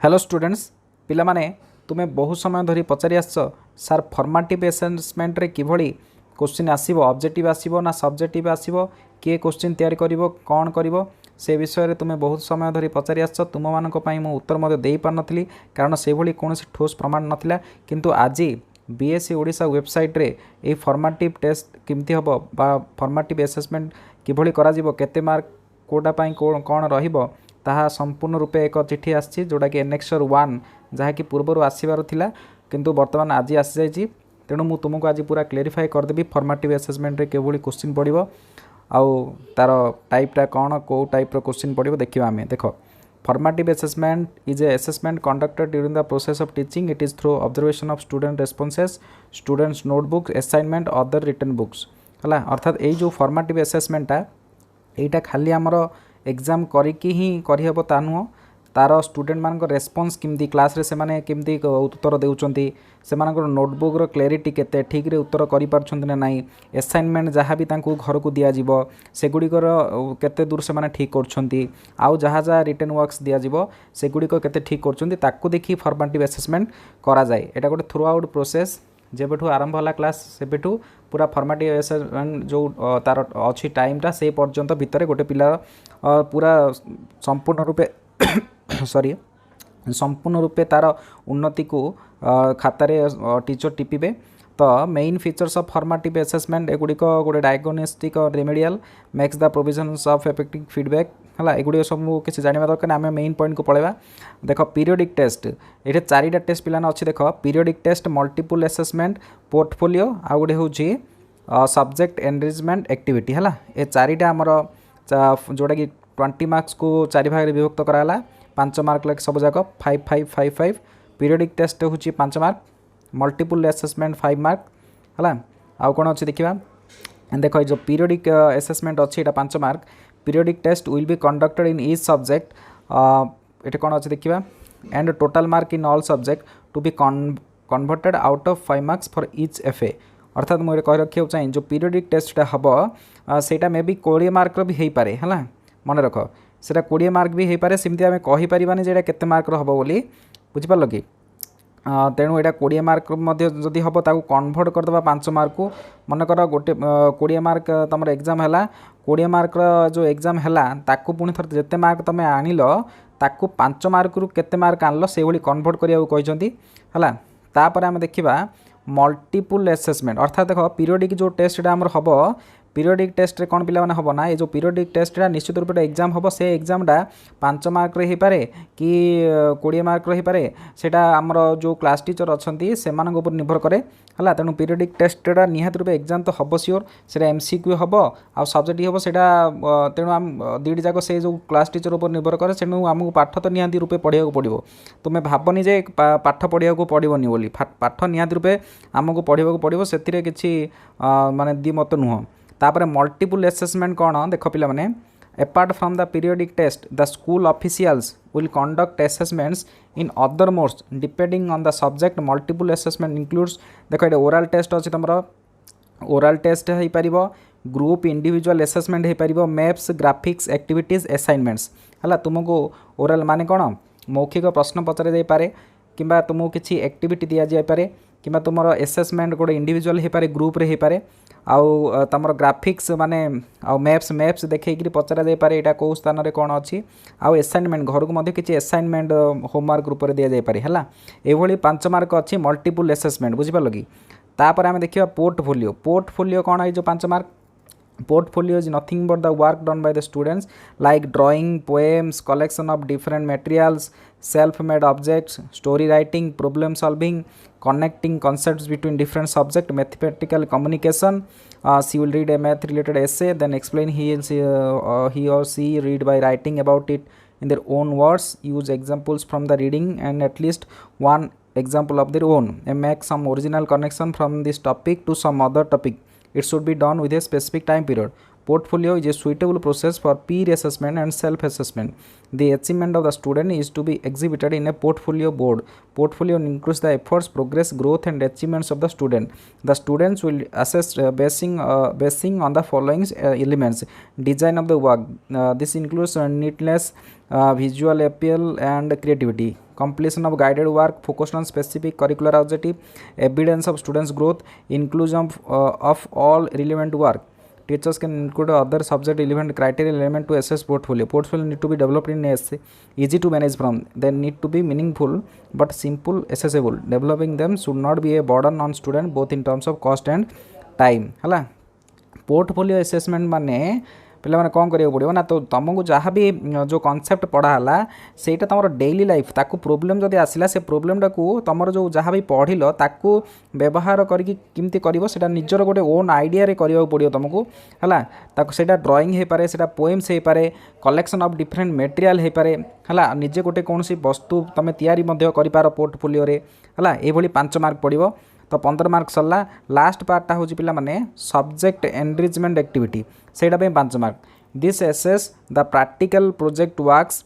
Hello students पिला माने तुमे बहुत समय धरी पचारि आस सार फॉर्मेटिव असेसमेंट रे किभली क्वेश्चन आसीबो ऑब्जेक्टिव आसीबो ना सब्जेक्टिव आसीबो किए क्वेश्चन तैयारी करिवो कोन करिवो से विषय रे तुमे बहुत समय धरी पचारि आस तुम मानक पई मो उत्तर मध्ये देई पार नथली कारण से भली कोनोसी ठोस प्रमाण नथिला किंतु आज बीएससी ओडिशा वेबसाइट रे ए फॉर्मेटिव टेस्ट किमती हबो बा फॉर्मेटिव असेसमेंट किभली करा जिवो केते मार्क कोडा पई कोन रहिबो ताहा संपूर्ण रूपे एक चिठी आसी जोटा कि एनेक्सर 1 जहाँकि पूर्वर आसबार थिला किंतु वर्तमान आज आसी जाइए तेणु मु तुमको आज पूरा क्लेरिफाई करदेवी फॉर्मेटिव असेसमेंट रे केवली क्वेश्चन पड़ो आउ तार टाइपटा कौन कौ टाइप क्वेश्चन पड़ो देखा आम देख formative assessment is a assessment conducted during the process of teaching it is through observation of student responses students notebooks assignment other written books है अर्थात ये जो फॉर्मेटिव असेसमेंटा यहीटा खाली आमर एग्जाम करिकी ही करहब ता नुह तार स्टूडेंट मान रेस्पॉन्स किमती क्लास रे से माने किमती उत्तर देउचंती से मानकर नोटबुक रो क्लैरिटी केते ठीक रे उत्तर करि पारछंती ना नाही असाइनमेंट जहाँ भी तांको घर को दिया जिवो सेगुड़िकर केते दूर से माने ठीक करछंती आउ जहाँ जहाँ रिटन वर्क्स दिया जिवो सेगुड़िक केते ठीक करछंती ताकू देखि फॉर्मेटिव असेसमेंट करा जाए एटा गोटे थ्रू आउट प्रोसेस जेबेठू आरंभ होला क्लास सेबेठू पूरा फॉर्मेटिव असेसमेंट जो तार अच्छी टाइमटा से पर्यंत भितर गोटे पिलार पूरा संपूर्ण रूपे सॉरी संपूर्ण रूपे तार उन्नति को खातार टीचर टिपिबे तो main features of formative assessment एगुड़िक गोटे डायग्नोस्टिक और remedial makes the provisions of effective feedback है एगुड़ी सब किसी जाना दरकार आम मेन पॉइंट को पलैया देख पीरियोडिक टेस्ट ये चारिटा टेस्ट पिलाना अच्छी देख periodic test multiple assessment portfolio आ गोटे हूँ सब्जेक्ट एनरिचमेंट एक्टिविटी है ये चारिटा आमर जोटा कि 20 मार्क्स को 4 भाग विभक्त कराला 5 मार्क लगे सब जाक 5 5 5 5 पीरियोडिक टेस्ट हूँ 5 मार्क मल्टीपल असेसमेंट 5 मार्क है आउ कौन अच्छी देखा देख जो पीरियोडिक असेसमेंट अच्छी 5 mark periodic test will be conducted in each subject ये कौन अच्छे देखा and total mark in all subject to be converted out of 5 marks for each FA अर्थात मुझे कह रखा चाहिए जो पीरियोडिक टेस्टा हम सेटा मे बी 20 मार्क भी हो पारे है मन रख से 20 मार्क भी हो पारे सेमती आम कहींपारानी जे केते मार्क हम बोली बुझिपार कि तेणु यहाँ 20 मार्क जदि हम ताकू कन्वर्ट करदे 5 मार्क को मनकर गोटे 20 मार्क तुम एग्जाम है 20 मार्क जो एग्जाम है ताकू पुणी थर जिते मार्क तुम आनिल ताकू 5 मार्क रु केते मार्क आनल से भाई कन्वर्ट करने है तापर आम देखा मल्टीपल असेसमेंट अर्थात देख पीरियोडिक जो टेस्टा आमर हम पीरियोडिक टेस्ट रे कौन पिला माने हबो ना ये जो पीरियोडिक टेस्टा निश्चित रूप से एग्जाम हम से एग्जामटा 5 मार्क रे ही पारे कि 20 मार्क रही पारे सेटा आमर जो क्लास टीचर अच्छी से निर्भर करे है तेणु पीरियोडिक टेस्टा निहाती रूप एग्जाम तो हम सियोर से एमसीक्यू हम आ सब्जेक्ट हम से तेणु आम दुईट जाक से जो क्लास टीचर उपर निर्भर करे तेणु आमको पाठ तो निहाती रूपे पढ़ा पड़ो तुम्हें भावनी जे पाठ पढ़ा पड़ोनी बोली पाठ निहाती रूपे आमको पढ़ा पड़ो से किसी माने द्विमत नुह तापर मल्टीपल असेसमेंट कौन देख पिला माने apart from the periodic test the school officials will conduct assessments in other modes depending on the subject multiple assessment includes देख ये ओरल टेस्ट अच्छी तुम ओरल टेस्ट हो पार ग्रुप इंडिविजुअल असेसमेंट हो पार मैप्स ग्राफिक्स एक्टिविटीज असाइनमेंट्स है तुमको oral माने कौन मौखिक प्रश्न पचार जाई पारे किंबा तुमको किसी एक्टिविटी दि जाए कि तुम असेसमेंट गोटे इंडिविजुअल हो पारे ग्रुप रे हो पारे आउ तुम ग्राफिक्स माने आउ मैप्स देखिए पचरा जाए पारे यहाँ कौ स्थान में कौन अच्छी आउ असाइनमेंट घर को किसी असाइनमेंट होमवर्क ग्रुप रे दि जाए है ये 5 मार्क अच्छी मल्टीपल असेसमेंट बुझिपार कि तापर आम देखा पोर्टफोलियो कौन है जो 5 mark portfolio is nothing but the work done by the students like drawing poems collection of different materials self-made objects story writing problem solving connecting concepts between different subject mathematical communication she will read a math related essay then explain he or she read by writing about it in their own words use examples from the reading and at least one example of their own and make some original connection from this topic to some other topic. It should be done with a specific time period. Portfolio is a suitable process for peer assessment and self-assessment. The achievement of the student is to be exhibited in a portfolio board. Portfolio includes the efforts, progress, growth, and achievements of the student. The students will assess basing on the following elements: design of the work. This includes neatness, visual appeal, and creativity. completion of guided work focused on specific curricular objective, evidence of students growth, inclusion of all relevant work. Teachers can include other subject relevant criteria element to assess portfolio. Portfolio need to be developed in essay, easy to manage from. They need to be meaningful but simple accessible. Developing them should not be a burden on student both in terms of cost and time. हला portfolio assessment माने पे कौन करा पड़ो ना तो तुमको जहाँ भी जो कॉन्सेप्ट पढ़ाला से तुम डेली लाइफ ताकू प्रोब्लेम जब आसला से प्रोब्लेमटा को तुम जो जहाँ भी पढ़ल ताकू व्यवहार करके कर निजर गोटे ओन आइडिया करा पड़ो तुमको है से ड्रॉइंग हो पारे से पोएम्स हो पारे कलेक्शन ऑफ डिफरेंट मटेरियल हो पारे है निजे गोटे कौन वस्तु तुम तैयारी कर पोर्टफोलियो है ये 5 मार्क पड़ो तो 15 मार्क सरला लास्ट पार्टा हूँ पिला माने सब्जेक्ट एनरिचमेंट एक्टिविटी से 5 mark this assess the practical project works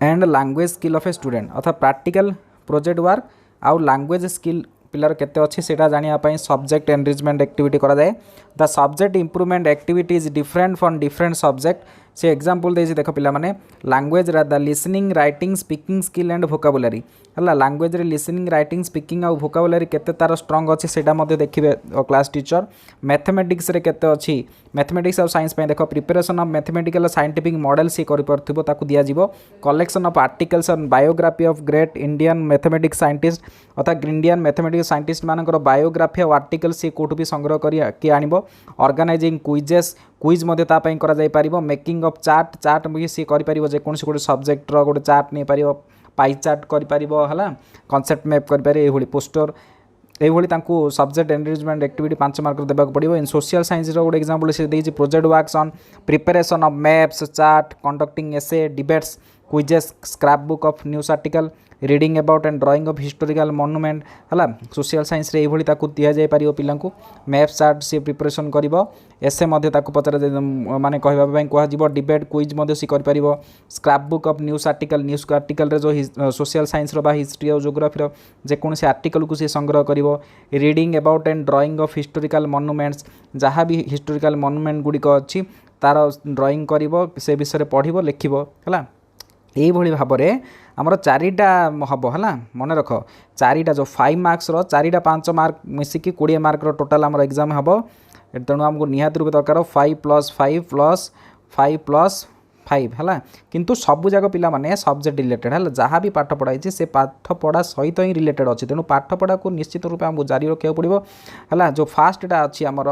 and language skill of a student अर्थात प्रैक्टिकल प्रोजेक्ट वर्क आउ लैंग्वेज स्किल पिलार केते अच्छी से जानापी सब्जेक्ट एनरिचमेंट एक्टिविटी करा जाए the subject improvement activity is different from different subject से एग्जांपल देछि देख पिला माने language the listening writing speaking skill and vocabulary है लैंग्वेज रे लिसनिंग राइटिंग स्पीकिंग आउ वोकाबुलरी केते तार स्ट्रांग अच्छी सेटा मध्य देखिबे क्लास टीचर मैथमेटिक्स रे केते अच्छी मैथमेटिक्स और साइंस पे देख preparation of mathematical scientific model सी करि परथिबो ताकू दिया जिवो collection of articles on biography of great Indian mathematics scientist अर्थात इंडियन मैथमेटिक्स साइंटिस्ट मानकर बायोग्राफी और आर्टिकल सी कोठु भी संग्रह करी आनिबो ऑर्गेनाइजिंग क्विजेस क्विज मध्य तापाई करा जाई पारिबो मेकिंग ऑफ चार्ट भी सी करि पारिबो जे कोनसी गोटे सब्जेक्ट रो गोटे चार्ट नै पारिबो पाई चार्ट करि पारिबो हला कांसेप्ट मैप करि पारे एभली पोस्टर एभली तांकू सब्जेक्ट एनरिचमेंट एक्टिविटी 5 मार्क देबा पड़िबो इन सोशल साइंस रो गोटे एग्जांपल से देछि project works on preparation of maps chart conducting essay debates quizzes scrapbook of news article reading about and drawing of historical monument है social science रे एभली ताकू दिया जाय पारिबो पिलांकू मैप्स चार्ट से प्रिपरेशन करिवो एसे मध्य ताकू पचरा माने कहबा पई कहा जिवो डिबेट क्विज मध्य सी कर पारिबो scrapbook of news article रे जो सोशल साइंस रो बा हिस्ट्री और ज्योग्राफी रो जे कोनसे आर्टिकल को से संग्रह करिवो reading about and drawing of historical monuments जहाँ भी हिस्टोरिकल मॉन्यूमेंट गुडी को अच्छी तार ड्राइंग करिवो से विषय पढ़िबो लिखिबो है यही भाव में आमर 4टा हम है मन रख 4टा जो 5 मार्क्स रो 4टा 5 मार्क मिसिकी 20 मार्क रो टोटाल आमर एग्जाम हम तेणु आमको निहाती रूप दरकार 5 + 5 + 5 + 5 है किंतु सबू जाक पिला माने सब्जेक्ट रिलेटेड है जहाँ भी पाठ पढ़ाई से पाठ पढ़ा सहित ही रिलेटेड अच्छी तेणु पाठ पढ़ा को निश्चित रूप आमको जारी रखा पड़ो है जो फास्टा अच्छी आमर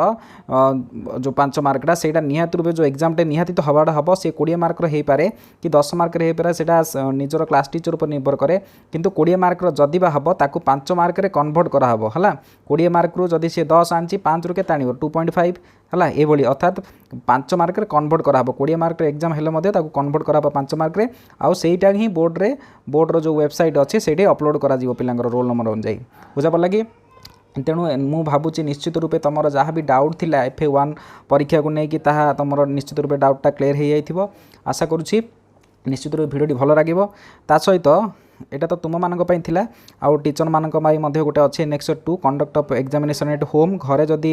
जो 5 मार्कटा से निहाती रूप जो एग्जामटे निहाती तो हवाटा हम से 20 मार्क हो पारे कि 10 मार्क हो पारे से निजर क्लास टीचर पर निर्भर करे किंतु 20 मार्क जदि हम ताकू 5 मार्क कन्वर्ट कराब है 20 मार्क रू जदि सी 10 आनी 5 रू के 2.5 है ये अर्थात 5 मार्क कन्वर्ट कराब 20 मार्क एग्जाम हेल्ले कन्वर्ट कराब 5 मार्क आउ सेटा ही बोर्ड जो वेबसाइट अच्छे से अपलोड करा पिलांकर रोल नंबर अनुଯାयी बुझा पड़ा कि तेणु मु भावुची निश्चित रूपे तुम जहाँ भी डाउट थिला FA1 परीक्षा को लेकिन ताहा तुम निश्चित रूपे डाउटा क्लियर हो जाइथिबो आशा करुछि निश्चित रूपे भिडियोटी भल लागिबो ता सहित एटा तो तुम मानक पई थिला आउ टीचर मानक पई मध्ये गोटे अच्छे next 2 conduct of examination at home घरे जदि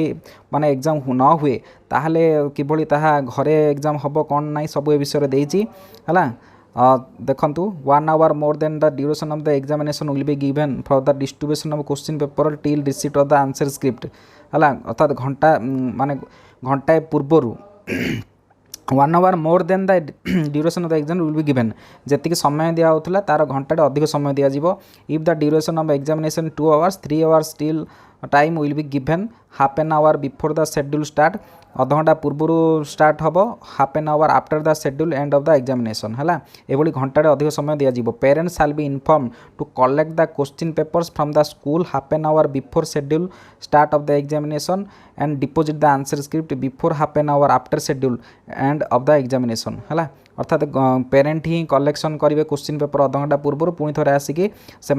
माने एग्जाम न हुए ताहले किभली ताहा घरे एग्जाम हबो कोन नाही सब ए विषय रे देइची हला देखंतु 1 hour more than the duration of the examination will be given for the distribution of question paper till receipt of the answer script हला अर्थात घंटा माने घंटा पूर्वरु 1 hour more than the duration of the exam will be given जेतिक समय दिया होतला तार घंटा अधिक समय दिया जिवो if the duration of examination 2 hours 3 hours still time will be given half an hour before the schedule start अध घंटा पूर्व स्टार्ट हम half an hour after the schedule end of the examination है ये घंटे अधिक समय दिज्व parents shall be inform to collect the question papers from the school half an hour before schedule start of the examination and deposit the answer script before half an hour after schedule end of the examination है अर्थात parent ही collection करेंगे question paper अध घंटा पूर्व पुणी थे आसिकी से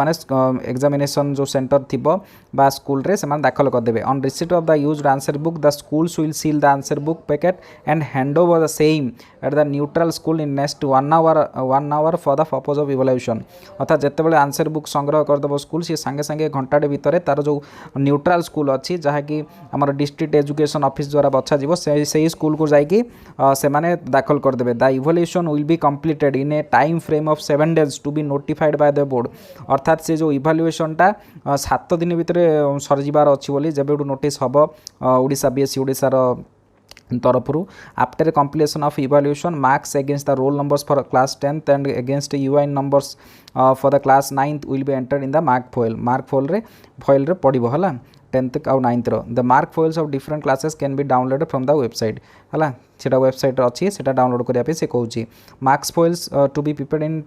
एग्जामिनेशन जो सेंटर थी स्कूल रे से दाखल करदे on receipt receipt of the used answer book, the schools will seal the answer book packet and hand over the same at the neutral school in next 1 hour for the purpose of evaluation. अर्थात जितेबाला answer book संग्रह करदेव school सी सांगे सांगे घंटाटे भितर तार जो neutral school अच्छी जहाँकि आम district education office द्वारा बछा जीव से स्कूल को जाकि से माने दाखल करदेवे. The evaluation will be completed in a time frame of 7 days to be notified by the board. अर्थात से जो इवल्यूशनटा 7 दिन भितर सरीजार अच्छी बोली जब नोटिस हम ओडिशा बीएससी ओडिशार तरफरु. After completion of evaluation marks against the roll numbers for class 10th and against UIN numbers for the class 9th will be entered in the mark foil रे पड़ो है 10th आउ 9th the mark foils of different classes can be download from the website है सेटा website अच्छी से download करने से कहूँ. Marks foils to be prepared in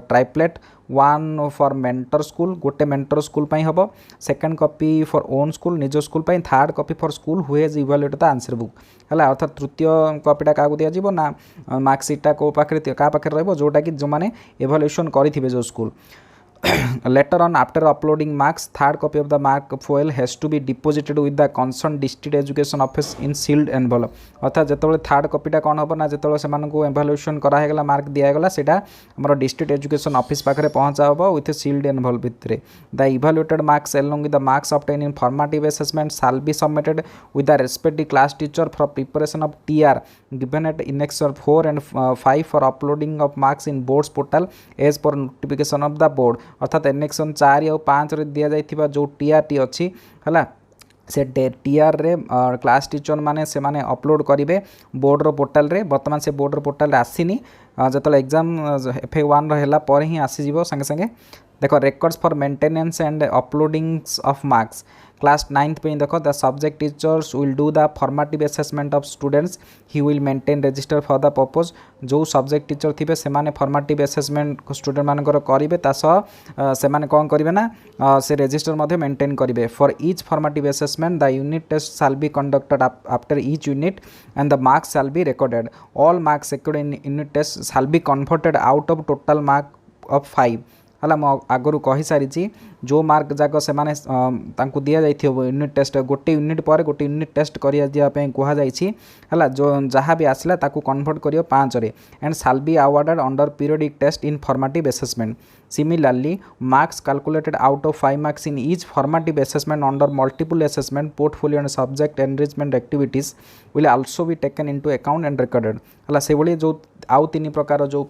triplet 1 for mentor school गोटे मेंटर स्कूल हम. Second copy for own school निज school. Third copy for school who has evaluated the answer book है. अर्थात तृतीय कॉपीटा क्या दिज्व ना मार्कसीटा को पाखे क्या पाखे रोटा कि जो मैंने इवैल्यूएशन करेंगे जो school. Later on after uploading marks third copy of the mark foil has to be deposited with the concerned district education office in sealed envelope. अर्थात जिते थर्ड कॉपीटा कौन हम ना जो से इवैल्यूएशन करागला मार्क दिगला से डिस्ट्रिक्ट एजुकेशन ऑफिस पाखे पहुँचा हम विथ सील्ड एनवेलप भितर. The evaluated marks along with the marks obtained in formative assessment shall be submitted with the respective class teacher for preparation of TR given at annexure 4 and 5 for uploading of marks in boards portal as per notification of the board. अर्थात annexation 4 और 5 दि जाइथिबा जो TR T अच्छी है से TR रे class teacher माने से माने अपलोड करेंगे बोर्डर पोर्टाल रे. बर्तमान से बोर्डर पोर्टाल आसीनी जो एग्जाम FA1 रहा पर ही आसीज संगे संगे. देख records for maintenance and uploadings of marks class 9th पे देख the subject teachers will do the formative assessment of students he will maintain register for the purpose. जो सब्जेक्ट टीचर थे से फॉर्मेटिव असेसमेंट स्टूडेंट मानकर करेंगे से कौन करेंगे ना से रजिस्टर मेंटेन करेंगे. For each formative assessment the unit test shall be conducted after each unit and the marks shall be recorded. All marks secured in unit test shall be converted out of total mark of 5 है. मुझे आगु कही सारी जो mark जाक से दि जाइए unit test गोटे यूनिट पर गोटे यूनिट टेस्ट करापी कहला जो जहाँ भी आसला ताकू कन्वर्ट कर 5 रे and shall be awarded under periodic test in formative assessment. Similarly marks calculated out of 5 marks in each formative assessment under multiple assessment portfolio and subject enrichment activities will also be taken into account and recorded है. से भाई जो आउ 3 प्रकार जो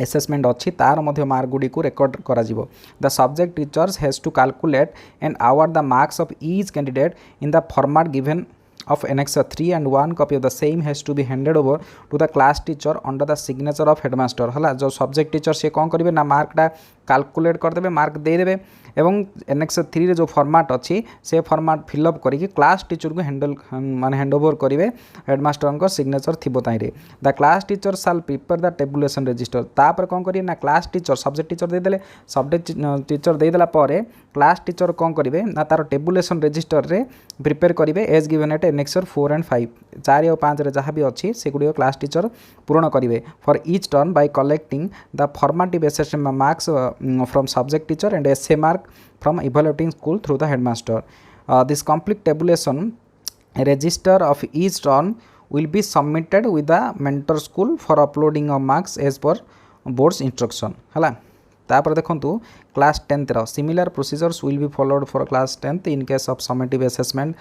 assessment अच्छी तार मध्य mark Gudi को रेकर्ड करा जीवो. The subject teachers has to calculate and award the marks of each candidate in the format given of annexure 3 and 1 copy of the same has to be handed over to the class teacher under the signature of headmaster है. जो subject teacher से कौन करेंगे ना मार्कटा calculate करदे mark देदेवे एवं annexure 3 रे जो फॉर्मेट अच्छी से फॉर्मेट फिलअप करके क्लास टीचर को हैंडल माने हैंड ओवर करेंगे हेडमास्टर सिग्नेचर थी ताई. The class teacher shall prepare the tabulation register. तापर कौन करेंगे ना क्लास टीचर सब्जेक्ट टीचर देदेले सब्जेक्ट टीचर देदेला क्लास टीचर कौन करेंगे ना तार टेबुलेशन रजिस्टर रे प्रिपेयर करेंगे as given at annexure 4 and 5 4 और 5 जहाँ भी अच्छी से गुड़ क्लास टीचर पूर्ण करेंगे for each term by collecting the formative assessment marks from subject teacher and SA mark from evaluating school through the headmaster. This complete tabulation register of each turn will be submitted with the mentor school for uploading of marks as per board's instruction है. तापर देखंतु class 10th रो similar procedures will be followed for class 10th in case of summative assessment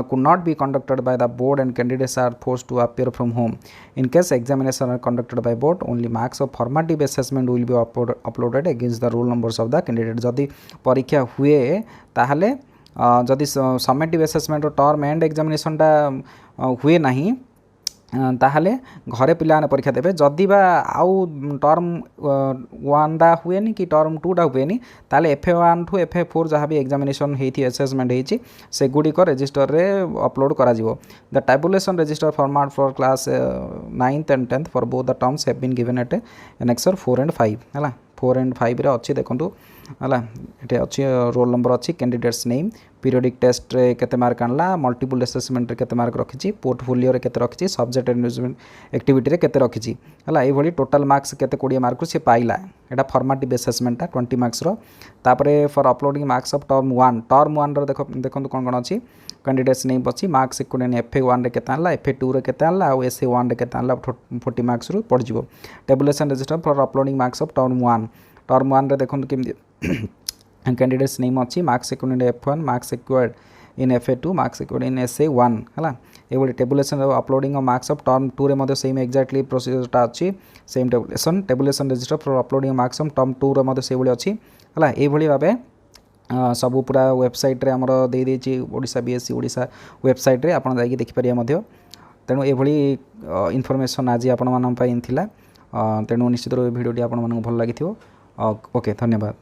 could not be conducted by the board and candidates are forced to appear from home. In case examination are conducted by board only marks of formative assessment will be uploaded against the roll numbers of the candidate. जदि परीक्षा हुए ताहले जदि summative assessment term and एग्जामिनेशनटा हुए नहीं ताहले घरे पिलाने परीक्षा देवे. जदि बा आउ टर्म 1 हुए कि टर्म 2 हुए ताले FA1 टू FA4 जहाँ भी एग्जामिनेशन होती असेसमेंट होती से गुड़िक रजिस्टर रे अपलोड करा जिवो. The tabulation register format for class 9th and 10th for both the terms have been given at annexure 4 and 5 है. 4 and 5 रे अच्छी देखंतु है ये अच्छी रोल नंबर अच्छी कैंडिडेट्स नेम पीरियोडिक टेस्ट रे केते मार्क आणला मल्टीपल असेसमेंट रे केते मार्क रखिछि पोर्टफोलियो रे केते रखिछि सब्जेक्ट एनगेजमेंट एक्टिविटी रे केते रखिछि हला ए भली टोटल मार्क्स केते 20 मार्क से पाइला एटा फॉर्मेटिव असेसमेंट 20 मार्क्स रो तापरे for uploading marks of term 1 रो देखो कोन कोन अछि कैंडिडेट्स नेम अछि मार्क्स इक्वल एफए 1 रे केते आणला एफए 2 रे केते आणला और एसए 1 रे केते आणला 40 मार्क्स रो पड़ जिवो tabulation register for uploading marks of term 1 रे देखो केमि कैंडिडेट्स नेम अच्छी marks equal F1 marks equal in FA2 marks equal in SA1 है ये tabulation uploading marks of term 2 रे सेम एक्जाक्टली प्रोसीजरटा अच्छी same tabulation register for uploading marks of term 2 रे से भाई अच्छी है ये भाव सब पूरा वेबसाइट रे हमर दे देछि ओडिशा बीएससी ओडिशा वेबसाइट रे आपण जाई देखि पारिया तेणु ये इनफॉरमेशन आज आपण मान थिला तेणु निश्चित वीडियोटी आपण मान भल लगी ओके धन्यवाद।